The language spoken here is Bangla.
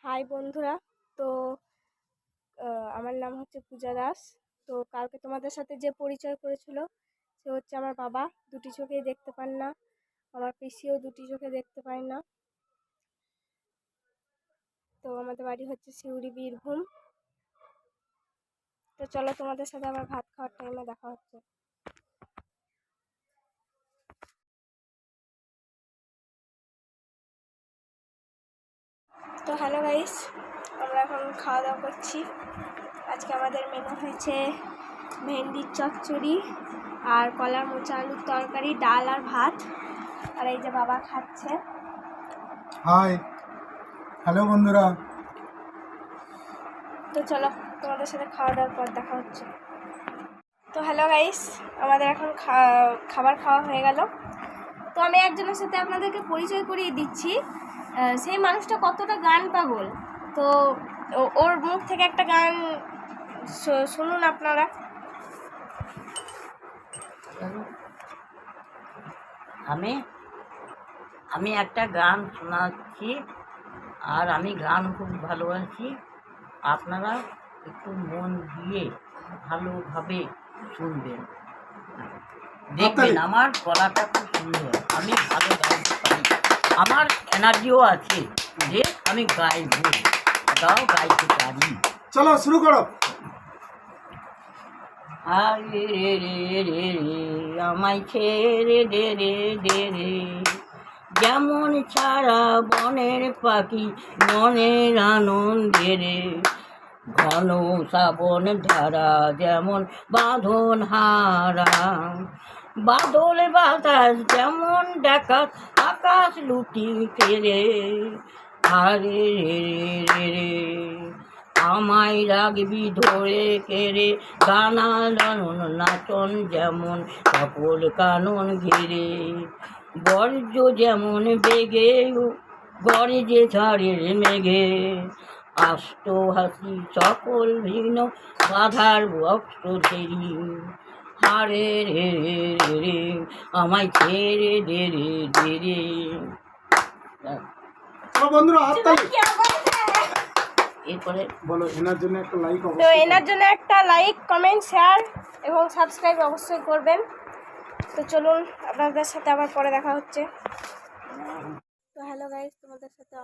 হাই বন্ধুরা। তো আমার নাম হচ্ছে পূজা দাস। তো কালকে তোমাদের সাথে যে পরিচয় করেছিল সে হচ্ছে আমার বাবা। দুটি চোখেই দেখতে পান না। আমার পিসিও দুটি চোখে দেখতে পায় না। তো আমাদের বাড়ি হচ্ছে সিউড়ি, বীরভূম। তো চলো তোমাদের সাথে আবার ভাত খাওয়ার টাইমে দেখা হচ্ছে। তো হ্যালো গাইস, আমরা এখন খাওয়া দাওয়া করছি। আজকে আমাদের মেনু হয়েছে ভেন্ডির চচ্চড়ি আর কলার মোচা আলুর তরকারি, ডাল আর ভাত। আর এই যে বাবা খাচ্ছে। হাই, হ্যালো বন্ধুরা। তো চলো তোমাদের সাথে খাওয়া দাওয়ার পর দেখা হচ্ছে। তো হ্যালো গাইস, আমাদের এখন খাবার খাওয়া হয়ে গেল। তো আমি একজনের সাথে আপনাদেরকে পরিচয় করিয়ে দিচ্ছি। সেই মানুষটা কতটা গান পাগল। তো ওর মুখ থেকে একটা গান শুনুন আপনারা। আমি একটা গান শোনাচ্ছি, আর আমি গান খুব ভালোবাসি। আপনারা একটু মন দিয়ে ভালোভাবে শুনবেন, দেখবেন আমার গলাটা খুব সুন্দর, আমি ভালো গাইতে পারি, আমার এনার্জিও আছে যে আমি গাইব, এটাও গাইতে পারি। চলো শুরু করো। আরে রে রে রে রে আমায় ছেড়ে দে রে দে রে, যেমন ছাড়া বনের পাখি মনের আনন্দে রে, ঘন শ্রাবণ ধারা যেমন বাঁধন হারা, বাদল বাতাস যেমন ডাকাত আকাশ লুটিতে রে। আরে রে রে রে আমায় রাখবি ধরে কেড়ে, গানা লালন নাচন যেমন সকল কানন ঘিরে, বর্জ্য যেমন বেগে গরজে ঝড়ের মেঘে, আষ্ট হাসি সকল ভিন্ন বাধার বক্স ধেরি, হারে রে রে রে আমায় ছেড়ে দে রে দে রে। বন্ধুরা হাততালি। এরপরে বলো এনার জন্য একটা লাইক। তো এনার জন্য একটা লাইক, কমেন্ট, শেয়ার এবং সাবস্ক্রাইব অবশ্যই করবেন। তো চলুন আপনাদের সাথে আবার পরে দেখা হচ্ছে। তো হ্যালো গাইস, তোমাদের সাথে